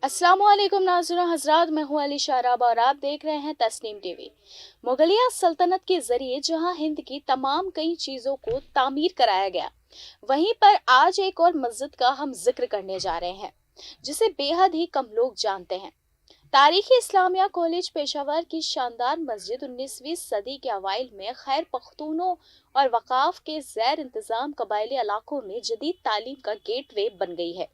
अस्सलाम वालेकुम नाज़रीन हज़रात, मैं हूँ अली शाराब और आप देख रहे हैं तस्नीम टीवी। मुगलिया सल्तनत के जरिए जहाँ हिंद की तमाम कई चीज़ों को तामीर कराया गया, वहीं पर आज एक और मस्जिद का हम जिक्र करने जा रहे हैं जिसे बेहद ही कम लोग जानते हैं। तारीखी इस्लामिया कॉलेज पेशावर की शानदार मस्जिद 19वीं सदी के अवाइल में खैर पख्तूनों और वकाफ के जैर इंतजाम कबायली इलाकों में जदीद तालीम का गेटवे बन गई है।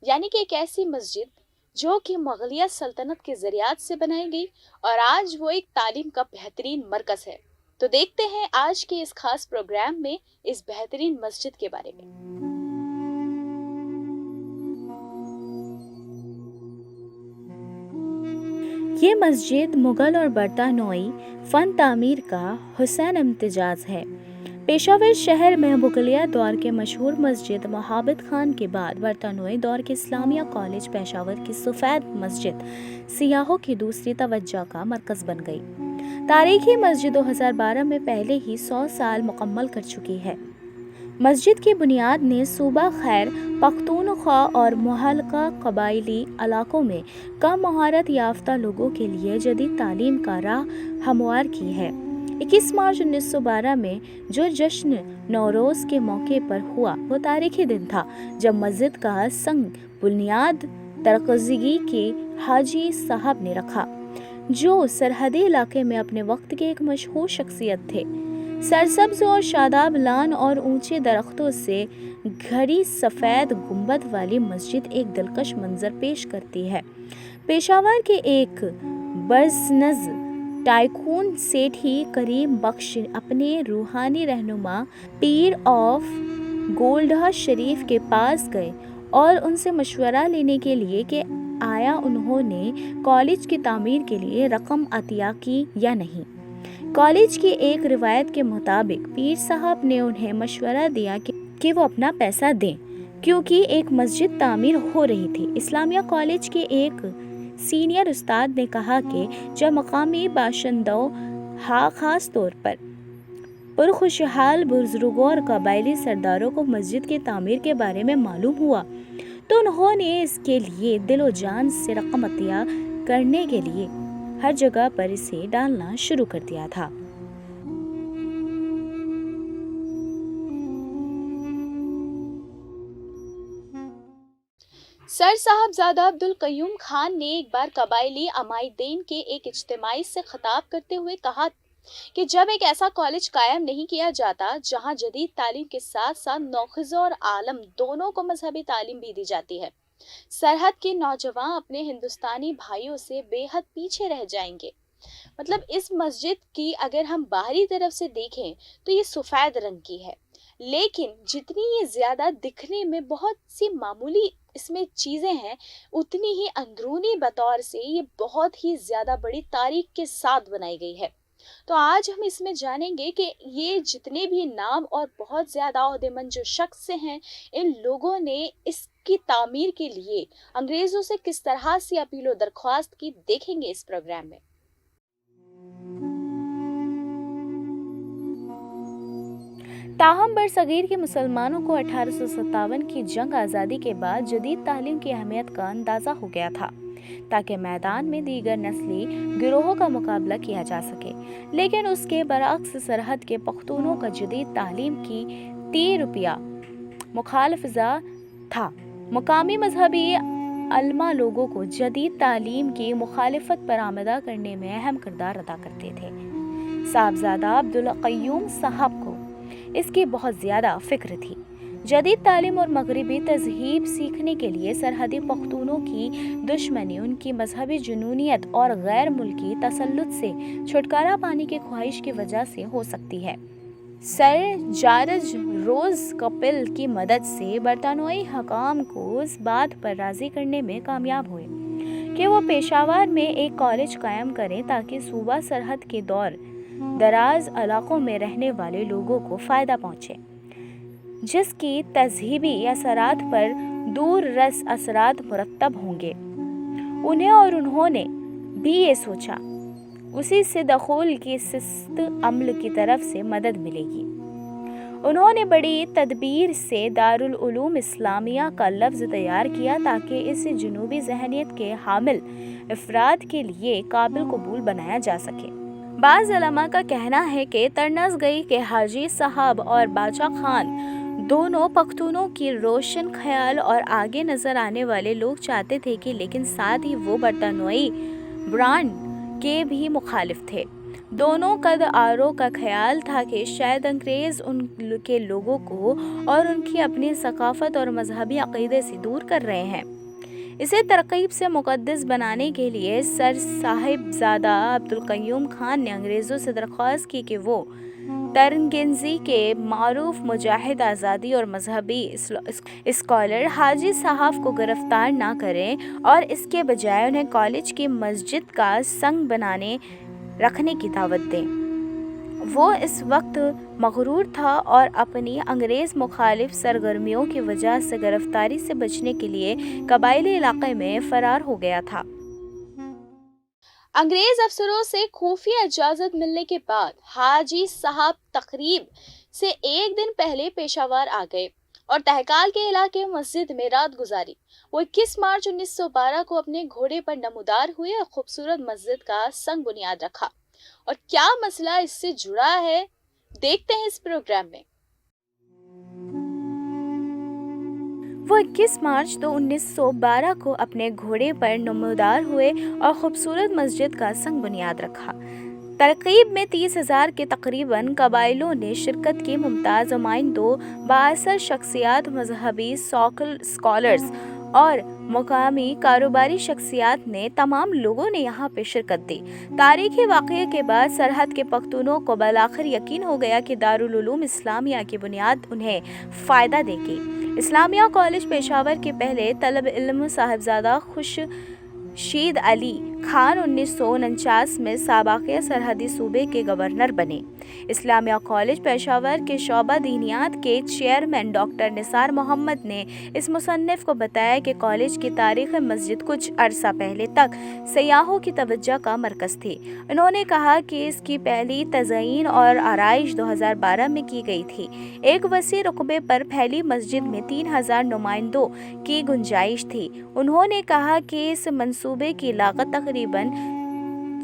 यानी कि एक ऐसी मस्जिद जो कि मुगलिया सल्तनत के ज़रियात से बनाई गई और आज वो एक तालीम का बेहतरीन मरकज़ है। तो देखते हैं आज के इस खास प्रोग्राम में इस बेहतरीन मस्जिद के बारे में। ये मस्जिद मुग़ल और बरतानोई फ़न तामीर का हुसैन इम्तिजाज़ है। पेशावर शहर में मुगलिया दौर के मशहूर मस्जिद मोहब्बत खान के बाद बरतानोई दौर के इस्लामिया कॉलेज पेशावर की सफ़ेद मस्जिद सियाहों की दूसरी तवज्जो का मरकज़ बन गई। तारीखी मस्जिद 2012 में पहले ही 100 साल मुकम्मल कर चुकी है। मस्जिद की बुनियाद ने सूबा खैर पख्तूनख्वा और मुहल्का कबायली इलाकों में कम महारत याफ्ता लोगों के लिए जदीद तालीम का राह हमवार की है। 21 मार्च 1912 में जो जश्न नौरोज़ के मौके पर हुआ वो तारीखी दिन था जब मस्जिद का संग बुनियाद तरकज़गी के हाजी साहब ने रखा, जो सरहदी इलाके में अपने वक्त के एक मशहूर शख्सियत थे। सरसब्ज और शादाब लान और ऊंचे दरख्तों से घड़ी सफ़ेद गुंबद वाली मस्जिद एक दिलकश मंजर पेश करती है। पेशावर के एक बज़नज़ टाइकून सेठ ही करीम बख्श अपने रूहानी रहनुमा पीर ऑफ गोल्डहा शरीफ के पास गए और उनसे मशवरा लेने के लिए कि आया उन्होंने कॉलेज की तामीर के लिए रकम अतिया की या नहीं। कॉलेज की एक रिवायत के मुताबिक पीर साहब ने उन्हें मशवरा दिया कि वो अपना पैसा दें क्योंकि एक मस्जिद तामीर हो रही थी। इस्लामिया कॉलेज के एक सीनियर उस्ताद ने कहा कि जब मकामी बाशिंदों खास तौर पर पुरखुशहाल बुजुर्गों और कबायली सरदारों को मस्जिद की तामीर के बारे में मालूम हुआ तो उन्होंने इसके लिए दिलो जान से रकम अतिया करने के लिए हर जगह पर इसे डालना शुरू कर दिया था। सर साहबजादा अब्दुल कयूम खान ने एक बार कबायली अमायदीन के एक इज्तिमाई से खिताब करते हुए कहा कि जब एक ऐसा कॉलेज कायम नहीं किया जाता जहां जदीद तालीम के साथ साथ नौखिज़ों और आलम दोनों को मजहबी तालीम भी दी जाती है, सरहद के नौजवान अपने हिंदुस्तानी भाइयों से बेहद पीछे रह जाएंगे। मतलब इस मस्जिद की अगर हम बाहरी तरफ से देखें तो ये सफ़ेद रंग की है, लेकिन जितनी ये ज़्यादा दिखने में बहुत सी मामूली इसमें चीज़ें हैं, उतनी ही अंदरूनी बतौर से ये बहुत ही ज़्यादा बड़ी तारीख के साथ बनाई गई है। तो आज हम इसमें जानेंगे कि ये जितने भी नाम और बहुत ज़्यादा ओहदेमंद जो शख्स हैं, इन लोगों ने इसकी तामीर के लिए अंग्रेज़ों से किस तरह से अपील व दरख्वास्त की, देखेंगे इस प्रोग्राम में। ताहम बरसगीर के मुसलमानों को 1857 की जंग आज़ादी के बाद जदीद तालीम की अहमियत का अंदाज़ा हो गया था ताकि मैदान में दीगर नस्ली गिरोहों का मुकाबला किया जा सके, लेकिन उसके बरअक्स सरहद के पख्तूनों का जदीद तालीम की 3 रुपया मुखालफजा था। मुकामी मजहबी अलमा लोगों को जदीद तालीम की मुखालिफत पर आमदा करने में अहम किरदार अदा करते थे। साहबजादा अब्दुल कयूम साहब को इसकी बहुत ज़्यादा फ़िक्र थी। जदीद तालीम और मगरबी तज़हीब सीखने के लिए सरहदी पख्तूनों की दुश्मनी उनकी मजहबी जुनूनियत और गैर मुल्की तसल्लुत से छुटकारा पाने की ख्वाहिश की वजह से हो सकती है। सर जॉर्ज रोज़ कपिल की मदद से बरतानोई हकाम को इस बात पर राज़ी करने में कामयाब हुए कि वो पेशावर में एक कॉलेज कायम करें ताकि सूबा सरहद के दौर दराज इलाकों में रहने वाले लोगों को फ़ायदा पहुँचे, जिसकी तज़हीबी असरात पर दूर रस असरात मुरतब होंगे। उन्होंने भी ये सोचा उसी से दखूल की सिस्त अमल की तरफ से मदद मिलेगी انہوں نے بڑی تدبیر سے دارالعلوم اسلامیہ کا لفظ تیار کیا تاکہ اسے جنوبی ذہنیت کے حامل افراد کے لیے قابل قبول بنایا جا سکے۔ بعض علماء کا کہنا ہے کہ ترنز گئی کہ حاجی صاحب اور باچا خان دونوں پختونوں کی روشن خیال اور آگے نظر آنے والے لوگ چاہتے تھے کہ لیکن ساتھ ہی وہ برطانوی برانڈ کے بھی مخالف تھے۔ دونوں قد آروں کا خیال تھا کہ شاید انگریز ان کے لوگوں کو اور ان کی اپنی ثقافت اور مذہبی عقیدے سے دور کر رہے ہیں۔ اسے ترغیب سے مقدس بنانے کے لیے سر صاحبزادہ عبدالقیوم خان نے انگریزوں سے درخواست کی کہ وہ ترنگزی کے معروف مجاہد آزادی اور مذہبی اسکالر حاجی صاحب کو گرفتار نہ کریں اور اس کے بجائے انہیں کالج کی مسجد کا سنگ بنانے رکھنے کی دعوت دیں۔ وہ اس وقت مغرور تھا اور اپنی انگریز مخالف سرگرمیوں کی وجہ سے گرفتاری سے بچنے کے لیے قبائلی علاقے میں فرار ہو گیا تھا۔ انگریز افسروں سے خفیہ اجازت ملنے کے بعد حاجی صاحب تقریب سے ایک دن پہلے پشاور آ گئے اور تہکال کے علاقے مسجد میں رات گزاری۔ وہ 21 مارچ 1912 کو اپنے گھوڑے پر نمودار ہوئے اور خوبصورت مسجد کا سنگ بنیاد رکھا۔ اور کیا مسئلہ اس سے جڑا ہے، دیکھتے ہیں اس پروگرام میں۔ وہ 21 مارچ 1912 کو اپنے گھوڑے پر نمودار ہوئے اور خوبصورت مسجد کا سنگ بنیاد رکھا۔ تقریب میں 30,000 کے تقریباً قبائلیوں نے شرکت کی۔ ممتاز نمائندوں، بااثر شخصیات، مذہبی اسکالرز اور مقامی کاروباری شخصیات نے تمام لوگوں نے یہاں پہ شرکت دی۔ تاریخی واقعے کے بعد سرحد کے پختونوں کو بالآخر یقین ہو گیا کہ دارالعلوم اسلامیہ کی بنیاد انہیں فائدہ دے گی۔ اسلامیہ کالج پشاور کے پہلے طالب علم صاحبزادہ خورشید علی خان 1949 میں سابق سرحدی صوبے کے گورنر بنے۔ اسلامیہ کالج پشاور کے شعبہ دینیات کے چیئرمین ڈاکٹر نثار محمد نے اس مصنف کو بتایا کہ کالج کی تاریخ مسجد کچھ عرصہ پہلے تک سیاحوں کی توجہ کا مرکز تھی۔ انہوں نے کہا کہ اس کی پہلی تزئین اور آرائش 2012 میں کی گئی تھی۔ ایک وسیع رقبے پر پھیلی مسجد میں 3,000 نمائندوں کی گنجائش تھی۔ انہوں نے کہا کہ اس منصوبے کی لاگت تقریباً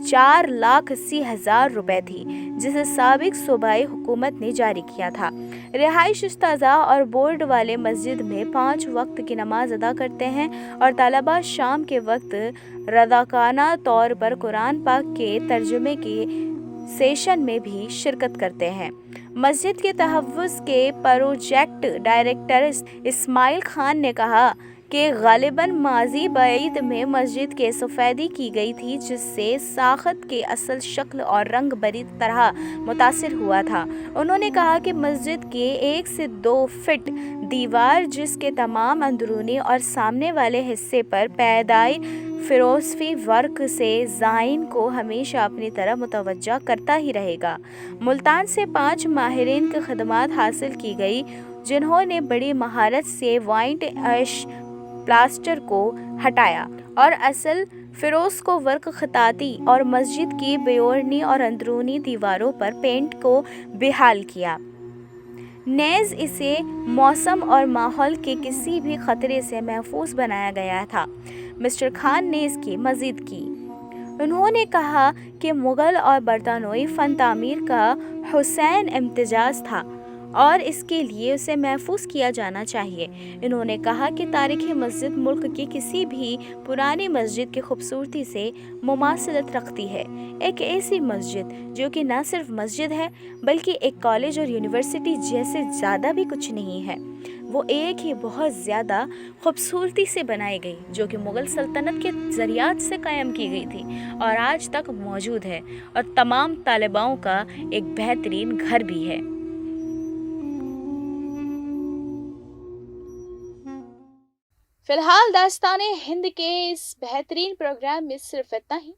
4,80,000 روپے تھی، جسے سابق صوبائی حکومت نے جاری کیا تھا۔ رہائش استاذہ اور بورڈ والے مسجد میں 5 وقت کی نماز ادا کرتے ہیں اور طلباء شام کے وقت رضاکارانہ طور پر قرآن پاک کے ترجمے کے سیشن میں بھی شرکت کرتے ہیں۔ مسجد کے تحفظ کے پروجیکٹ ڈائریکٹر اسماعیل خان نے کہا کہ غالباً ماضی بعید میں مسجد کی سفیدی کی گئی تھی، جس سے ساخت کی اصل شکل اور رنگ بری طرح متاثر ہوا تھا۔ انہوں نے کہا کہ مسجد کی 1 سے 2 فٹ دیوار، جس کے تمام اندرونی اور سامنے والے حصے پر پیدائی فروسفی ورک سے زائرین کو ہمیشہ اپنی طرف متوجہ کرتا ہی رہے گا۔ ملتان سے 5 ماہرین کی خدمات حاصل کی گئی، جنہوں نے بڑی مہارت سے وائٹ ایش پلاسٹر کو ہٹایا اور اصل فروسکو ورک خطاطی اور مسجد کی بیرونی اور اندرونی دیواروں پر پینٹ کو بحال کیا۔ نیز اسے موسم اور ماحول کے کسی بھی خطرے سے محفوظ بنایا گیا تھا۔ مسٹر خان نے اس کی مزید کی۔ انہوں نے کہا کہ مغل اور برطانوی فن تعمیر کا حسین امتزاج تھا اور اس کے لیے اسے محفوظ کیا جانا چاہیے۔ انہوں نے کہا کہ تاریخی مسجد ملک کی کسی بھی پرانی مسجد کی خوبصورتی سے مماثلت رکھتی ہے۔ ایک ایسی مسجد جو کہ نہ صرف مسجد ہے بلکہ ایک کالج اور یونیورسٹی جیسے زیادہ بھی کچھ نہیں ہے، وہ ایک ہی بہت زیادہ خوبصورتی سے بنائی گئی، جو کہ مغل سلطنت کے ذریعہ سے قائم کی گئی تھی اور آج تک موجود ہے اور تمام طالباؤں کا ایک بہترین گھر بھی ہے۔ فی الحال داستان ہند کے اس بہترین پروگرام میں صرف اتنا ہی۔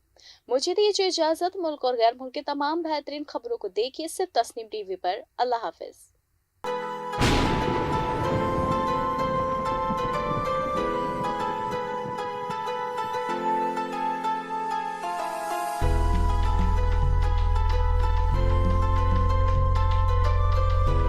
مجھے دیجیے اجازت۔ ملک اور غیر ملک کے تمام بہترین خبروں کو دیکھیے صرف تسنیم ٹی وی پر۔ اللہ حافظ۔